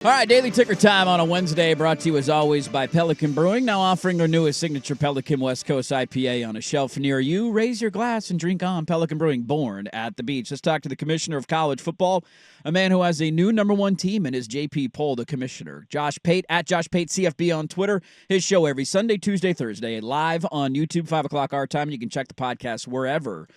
All right, Daily Ticker Time on a Wednesday, brought to you as always by Pelican Brewing, now offering their newest signature Pelican West Coast IPA on a shelf near you. Raise your glass and drink on. Pelican Brewing, born at the beach. Let's talk to the commissioner of college football, a man who has a new number one team in his JP poll, the commissioner. Josh Pate, at Josh Pate CFP on Twitter. His show every Sunday, Tuesday, Thursday, live on YouTube, 5 o'clock our time. You can check the podcast wherever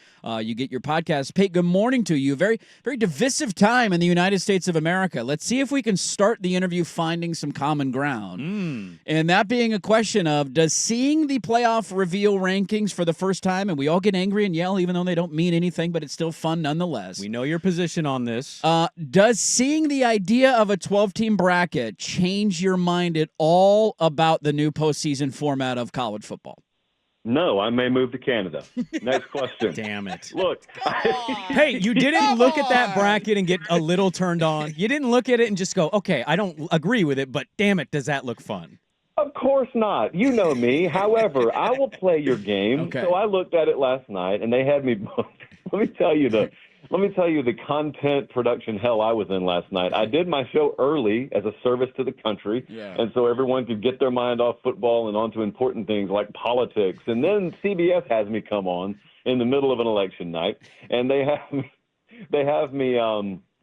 you get your podcast. Pate, good morning to you. Very, very divisive time in the United States of America. Let's see if we can start the interview finding some common ground. And that being a question of, does seeing the playoff reveal rankings for the first time, and we all get angry and yell even though they don't mean anything, but it's still fun nonetheless. We know your position on this. Does seeing the idea of a 12-team bracket change your mind at all about the new postseason format of college football? No, I may move to Canada. Next question. Damn it. Look. Hey, you didn't look at that bracket and get a little turned on. You didn't look at it and just go, okay, I don't agree with it, but damn it, does that look fun? Of course not. You know me. However, I will play your game. Okay. So I looked at it last night, and they had me let me tell you the content production hell I was in last night. I did my show early as a service to the country, and so everyone could get their mind off football and onto important things like politics. And then CBS has me come on in the middle of an election night, and they have me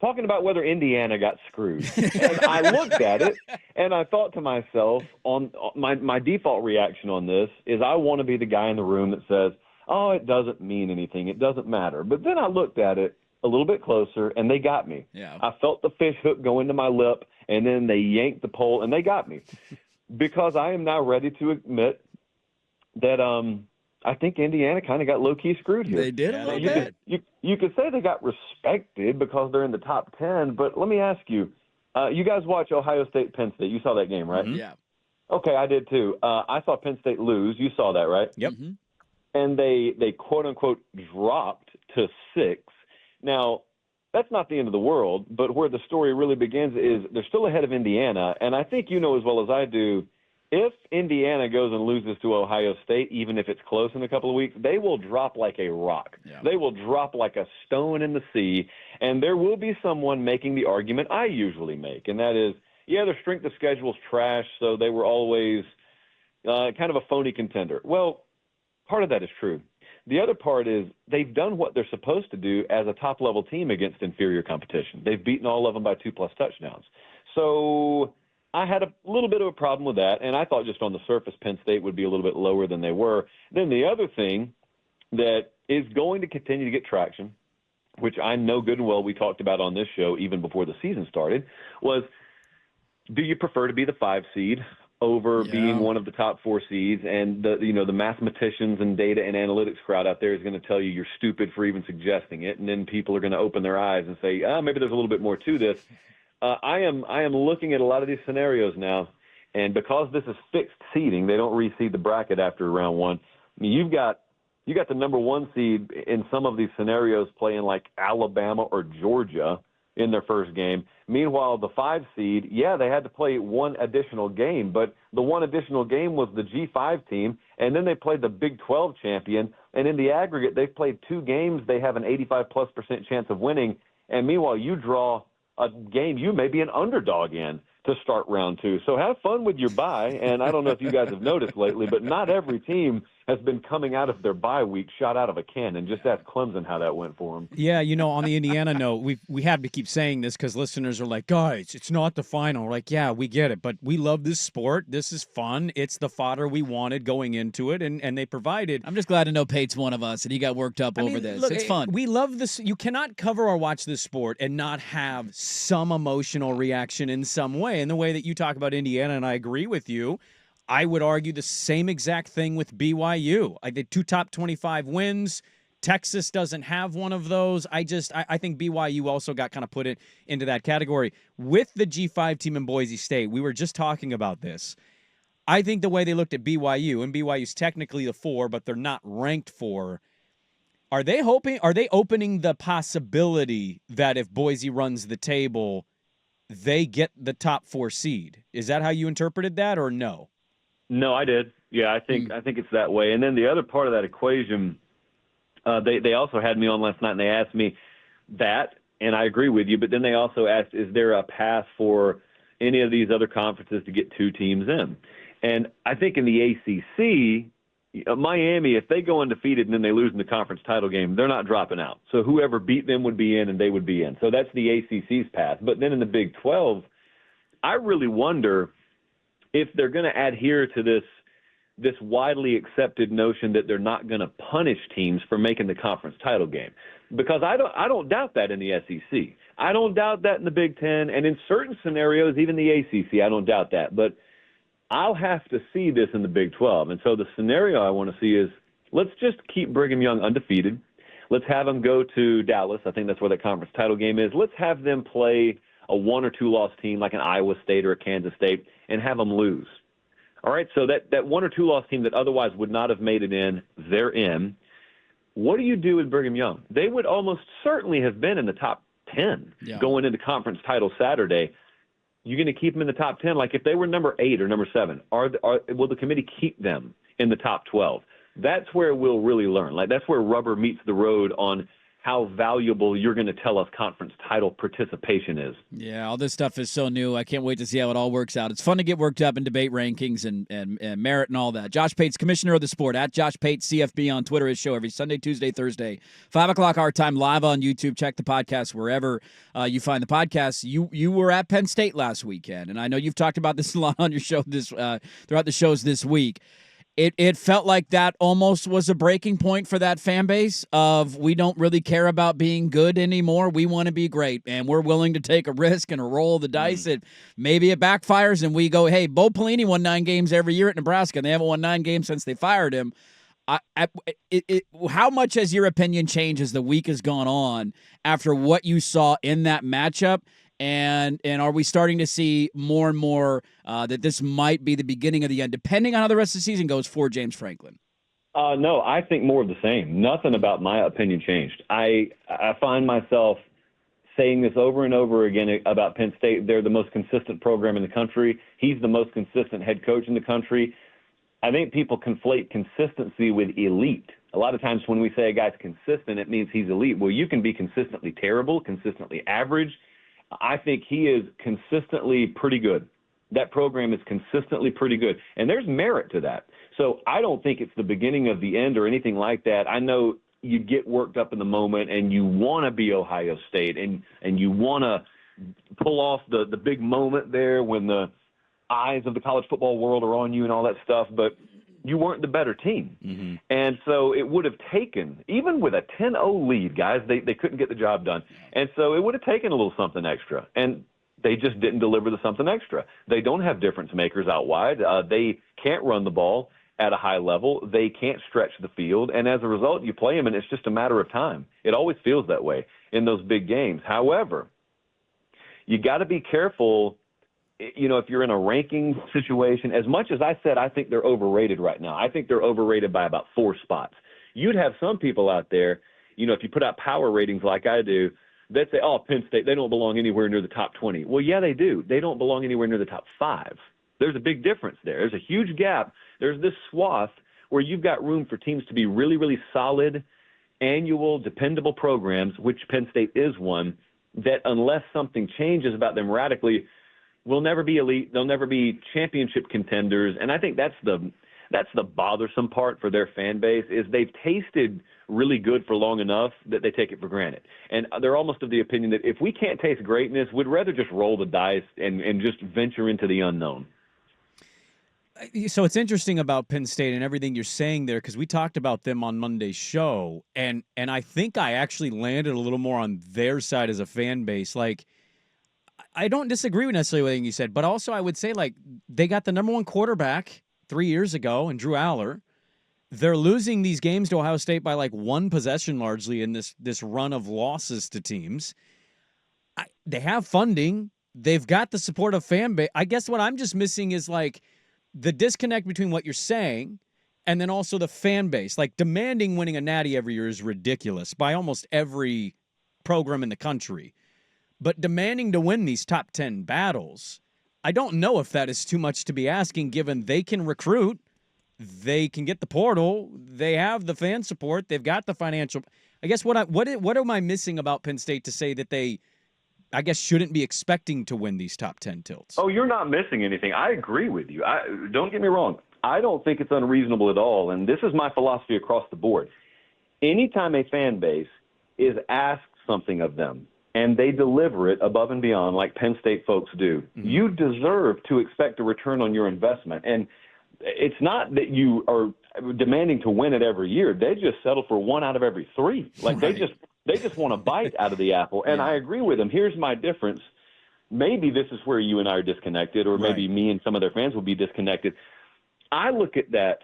talking about whether Indiana got screwed. And I looked at it, and I thought to myself, on my default reaction on this is I want to be the guy in the room that says, oh, it doesn't mean anything. It doesn't matter. But then I looked at it a little bit closer, and they got me. Yeah. I felt the fish hook go into my lip, and then they yanked the pole, and they got me. Because I am now ready to admit that I think Indiana kind of got low-key screwed here. They did a little bit. You could say they got respected because they're in the top 10, but let me ask you, you guys watch Ohio State, Penn State. You saw that game, right? Mm-hmm. Yeah. Okay, I did too. I saw Penn State lose. You saw that, right? Yep. Mm-hmm. And they quote-unquote dropped to 6. Now, that's not the end of the world, but where the story really begins is they're still ahead of Indiana, and I think you know as well as I do, if Indiana goes and loses to Ohio State, even if it's close in a couple of weeks, they will drop like a rock. Yeah. They will drop like a stone in the sea, and there will be someone making the argument I usually make, and that is, yeah, their strength of schedule is trash, so they were always kind of a phony contender. Well, part of that is true. The other part is they've done what they're supposed to do as a top-level team against inferior competition. They've beaten all of them by 2+ touchdowns. So I had a little bit of a problem with that, and I thought just on the surface Penn State would be a little bit lower than they were. Then the other thing that is going to continue to get traction, which I know good and well we talked about on this show even before the season started, was do you prefer to be the 5 seed over being one of the top 4 seeds? And the mathematicians and data and analytics crowd out there is going to tell you you're stupid for even suggesting it, and then people are going to open their eyes and say, maybe there's a little bit more to this. I am looking at a lot of these scenarios now, and because this is fixed seeding, they don't reseed the bracket after round 1. I mean, you got the number 1 seed in some of these scenarios playing like Alabama or Georgia in their first game. Meanwhile, the 5 seed, they had to play one additional game, but the one additional game was the G5 team, and then they played the Big 12 champion, and in the aggregate, they've played 2 games. They have an 85+% chance of winning, and meanwhile, you draw a game you may be an underdog in to start round 2. So have fun with your bye, and I don't know if you guys have noticed lately, but not every team has been coming out of their bye week shot out of a cannon. Just ask Clemson how that went for them. Yeah, on the Indiana note, we have to keep saying this because listeners are like, guys, it's not the final. We're like, yeah, we get it, but we love this sport. This is fun. It's the fodder we wanted going into it, and they provided. I'm just glad to know Pate's one of us, and he got worked up over this. Look, it's fun. We love this. You cannot cover or watch this sport and not have some emotional reaction in some way. And the way that you talk about Indiana, and I agree with you, I would argue the same exact thing with BYU. I did 2 top 25 wins. Texas doesn't have one of those. I think BYU also got kind of put into that category. With the G5 team in Boise State, we were just talking about this. I think the way they looked at BYU, and BYU's technically the 4, but they're not ranked 4. Are they opening the possibility that if Boise runs the table, they get the top 4 seed? Is that how you interpreted that, or no? No, I did. Yeah, I think it's that way. And then the other part of that equation, they also had me on last night, and they asked me that, and I agree with you. But then they also asked, is there a path for any of these other conferences to get 2 teams in. And I think in the ACC, Miami, if they go undefeated and then they lose in the conference title game, they're not dropping out. So whoever beat them would be in and they would be in. So that's the ACC's path. But then in the Big 12, I really wonder if they're going to adhere to this widely accepted notion that they're not going to punish teams for making the conference title game. Because I don't doubt that in the SEC. I don't doubt that in the Big 10. And in certain scenarios, even the ACC, I don't doubt that. But I'll have to see this in the Big 12. And so the scenario I want to see is let's just keep Brigham Young undefeated. Let's have them go to Dallas. I think that's where the conference title game is. Let's have them play a 1 or 2 loss team like an Iowa State or a Kansas State and have them lose. All right, so that 1 or 2 loss team that otherwise would not have made it in, they're in. What do you do with Brigham Young? They would almost certainly have been in the top 10 going into conference title Saturday. You're going to keep them in the top 10? Like if they were number 8 or number 7, will the committee keep them in the top 12? That's where we'll really learn. Like that's where rubber meets the road on how valuable you're going to tell us conference title participation is. Yeah, all this stuff is so new. I can't wait to see how it all works out. It's fun to get worked up and debate rankings and merit and all that. Josh Pate's commissioner of the sport, at Josh Pate CFB on Twitter. His show every Sunday, Tuesday, Thursday, 5 o'clock our time, live on YouTube. Check the podcast wherever you find the podcast. You were at Penn State last weekend, and I know you've talked about this a lot on your show throughout the shows this week. It felt like that almost was a breaking point for that fan base of we don't really care about being good anymore. We want to be great, and we're willing to take a risk and a roll of the dice. Maybe it backfires, and we go, hey, Bo Pelini won 9 games every year at Nebraska, and they haven't won 9 games since they fired him. How much has your opinion changed as the week has gone on after what you saw in that matchup? And are we starting to see more and more that this might be the beginning of the end, depending on how the rest of the season goes for James Franklin? No, I think more of the same. Nothing about my opinion changed. I find myself saying this over and over again about Penn State. They're the most consistent program in the country. He's the most consistent head coach in the country. I think people conflate consistency with elite. A lot of times when we say a guy's consistent, it means he's elite. Well, you can be consistently terrible, consistently average. I think he is consistently pretty good. That program is consistently pretty good. And there's merit to that. So I don't think it's the beginning of the end or anything like that. I know you get worked up in the moment and you want to be Ohio State and you want to pull off the big moment there when the eyes of the college football world are on you and all that stuff. But you weren't the better team. Mm-hmm. And so it would have taken, even with a 10-0 lead, guys, they couldn't get the job done. And so it would have taken a little something extra. And they just didn't deliver the something extra. They don't have difference makers out wide. They can't run the ball at a high level. They can't stretch the field. And as a result, you play them, and it's just a matter of time. It always feels that way in those big games. However, you got to be careful. You know, if you're in a ranking situation, as much as I said, I think they're overrated right now. I think they're overrated by about 4 spots. You'd have some people out there, you know, if you put out power ratings like I do, they'd say, oh, Penn State, they don't belong anywhere near the top 20. Well, yeah, they do. They don't belong anywhere near the top 5. There's a big difference there. There's a huge gap. There's this swath where you've got room for teams to be really, really solid, annual, dependable programs, which Penn State is one, that unless something changes about them radically, will never be elite. They'll never be championship contenders. And I think that's the bothersome part for their fan base is they've tasted really good for long enough that they take it for granted. And they're almost of the opinion that if we can't taste greatness, we'd rather just roll the dice and just venture into the unknown. So it's interesting about Penn State and everything you're saying there, because we talked about them on Monday's show, and I think I actually landed a little more on their side as a fan base. Like, I don't disagree with necessarily with anything you said, but also I would say, like, they got the number 1 quarterback 3 years ago in Drew Aller. They're losing these games to Ohio State by, like, 1 possession largely in this run of losses to teams. They have funding. They've got the support of fan base. I guess what I'm just missing is, like, the disconnect between what you're saying and then also the fan base. Like, demanding winning a natty every year is ridiculous by almost every program in the country. But demanding to win these top 10 battles, I don't know if that is too much to be asking, given they can recruit, they can get the portal, they have the fan support, they've got the financial. I guess what am I missing about Penn State to say that they I guess, shouldn't be expecting to win these top 10 tilts. Oh, you're not missing anything. I agree with you. Don't get me wrong. I don't think it's unreasonable at all, and this is my philosophy across the board. Anytime a fan base is asked something of them and they deliver it above and beyond like Penn State folks do, you deserve to expect a return on your investment. And it's not that you are demanding to win it every year. They just settle for one out of every three. Like they just want a bite out of the apple. And I agree with them. Here's my difference. Maybe this is where you and I are disconnected, or maybe me and some of their fans will be disconnected. I look at that,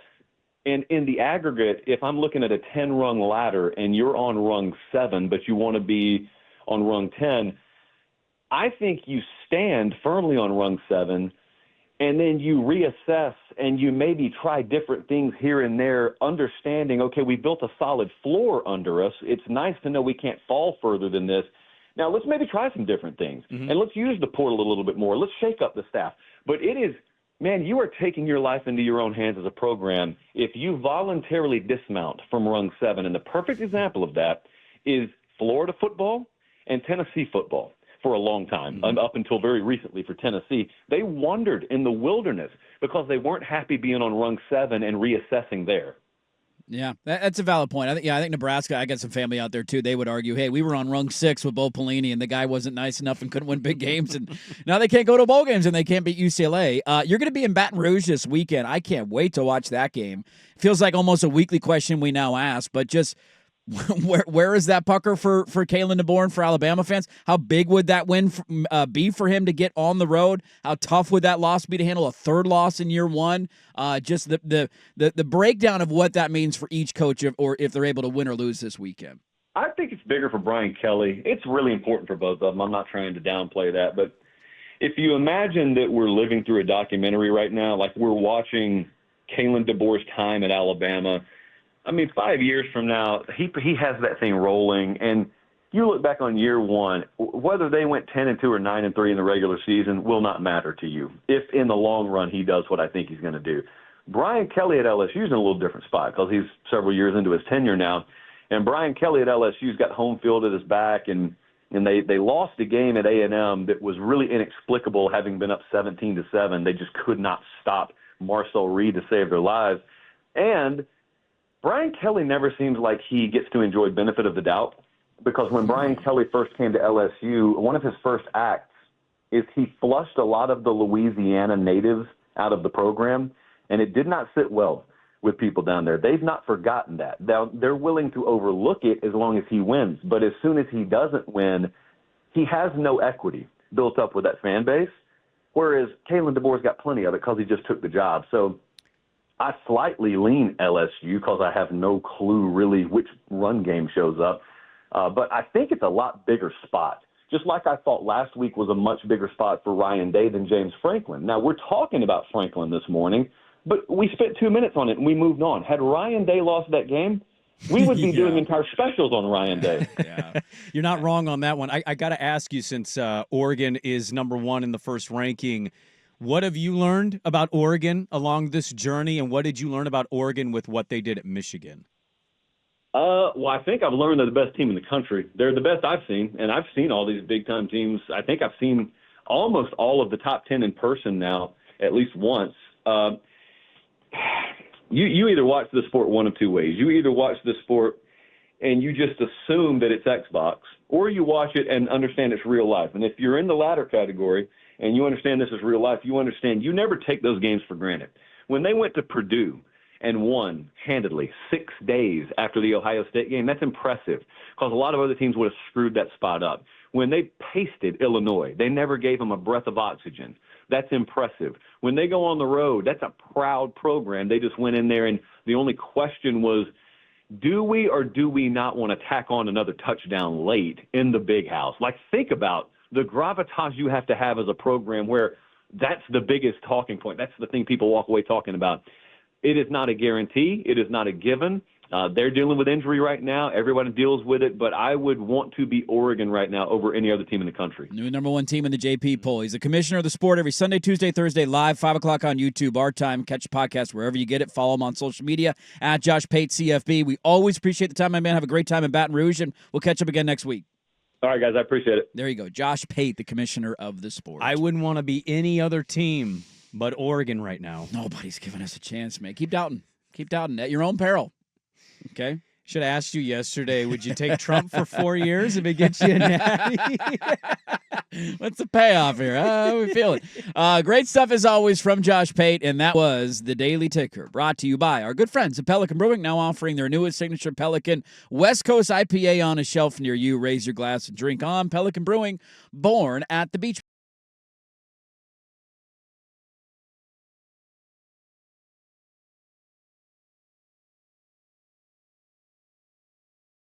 and in the aggregate, if I'm looking at a 10-rung ladder and you're on rung 7, but you want to be on rung 10, I think you stand firmly on rung 7, and then you reassess and you maybe try different things here and there, understanding, okay, we built a solid floor under us. It's nice to know we can't fall further than this. Now, let's maybe try some different things, and let's use the portal a little bit more. Let's shake up the staff. But it is, man, you are taking your life into your own hands as a program if you voluntarily dismount from rung 7. And the perfect example of that is Florida football and Tennessee football. For a long time, up until very recently for Tennessee, they wandered in the wilderness because they weren't happy being on rung 7 and reassessing there. Yeah, that's a valid point. I think Nebraska, I got some family out there too. They would argue, hey, we were on rung 6 with Bo Pelini, and the guy wasn't nice enough and couldn't win big games, and now they can't go to bowl games and they can't beat UCLA. You're going to be in Baton Rouge this weekend. I can't wait to watch that game. Feels like almost a weekly question we now ask, but just where is that pucker for Kalen DeBoer for Alabama fans? How big would that win be for him to get on the road? How tough would that loss be to handle a third loss in year one? Just the breakdown of what that means for each coach, or if they're able to win or lose this weekend. I think it's bigger for Brian Kelly. It's really important for both of them. I'm not trying to downplay that, but if you imagine that we're living through a documentary right now, like we're watching Kalen DeBoer's time at Alabama. I mean, 5 years from now, he has that thing rolling, and you look back on year one, whether they went 10-2 or 9-3 in the regular season will not matter to you if in the long run he does what I think he's going to do. Brian Kelly at LSU is in a little different spot because he's several years into his tenure now, and Brian Kelly at LSU's got home field at his back, and they lost a game at A&M that was really inexplicable, having been up 17-7. They just could not stop Marcel Reed to save their lives, and Brian Kelly never seems like he gets to enjoy benefit of the doubt, because when Brian Kelly first came to LSU, one of his first acts is he flushed a lot of the Louisiana natives out of the program, and it did not sit well with people down there. They've not forgotten that. They're willing to overlook it as long as he wins, but as soon as he doesn't win, he has no equity built up with that fan base, whereas Kalen DeBoer's got plenty of it because he just took the job. So I slightly lean LSU because I have no clue really which run game shows up. But I think it's a lot bigger spot, just like I thought last week was a much bigger spot for Ryan Day than James Franklin. Now, we're talking about Franklin this morning, but we spent 2 minutes on it and we moved on. Had Ryan Day lost that game, we would be doing entire specials on Ryan Day. Yeah, you're not wrong on that one. I got to ask you, since Oregon is number 1 in the first ranking, what have you learned about Oregon along this journey, and what did you learn about Oregon with what they did at Michigan? Well, I think I've learned they're the best team in the country. They're the best I've seen, and I've seen all these big-time teams. I think I've seen almost all of the top 10 in person now, at least once. You either watch the sport one of two ways. You either watch the sport and you just assume that it's Xbox, or you watch it and understand it's real life. And if you're in the latter category and you understand this is real life, you understand you never take those games for granted. When they went to Purdue and won handedly 6 days after the Ohio State game, that's impressive because a lot of other teams would have screwed that spot up. When they pasted Illinois, they never gave them a breath of oxygen. That's impressive. When they go on the road, that's a proud program. They just went in there, and the only question was, do we or do we not want to tack on another touchdown late in the big house? Like, think about the gravitas you have to have as a program where that's the biggest talking point. That's the thing people walk away talking about. It is not a guarantee. It is not a given. They're dealing with injury right now. Everybody deals with it, but I would want to be Oregon right now over any other team in the country. New number 1 team in the JP poll. He's the commissioner of the sport every Sunday, Tuesday, Thursday, live, 5 o'clock on YouTube, our time. Catch the podcast wherever you get it. Follow him on social media, at Josh Pate CFB. We always appreciate the time, my man. Have a great time in Baton Rouge, and we'll catch up again next week. All right, guys, I appreciate it. There you go. Josh Pate, the commissioner of the sport. I wouldn't want to be any other team but Oregon right now. Nobody's giving us a chance, man. Keep doubting. Keep doubting at your own peril. Okay? Should have asked you yesterday, would you take Trump for 4 years if it gets you a natty? What's the payoff here? How we feeling? Great stuff as always from Josh Pate, and that was the Daily Ticker, brought to you by our good friends at Pelican Brewing, now offering their newest signature Pelican West Coast IPA on a shelf near you. Raise your glass and drink on. Pelican Brewing, born at the beach.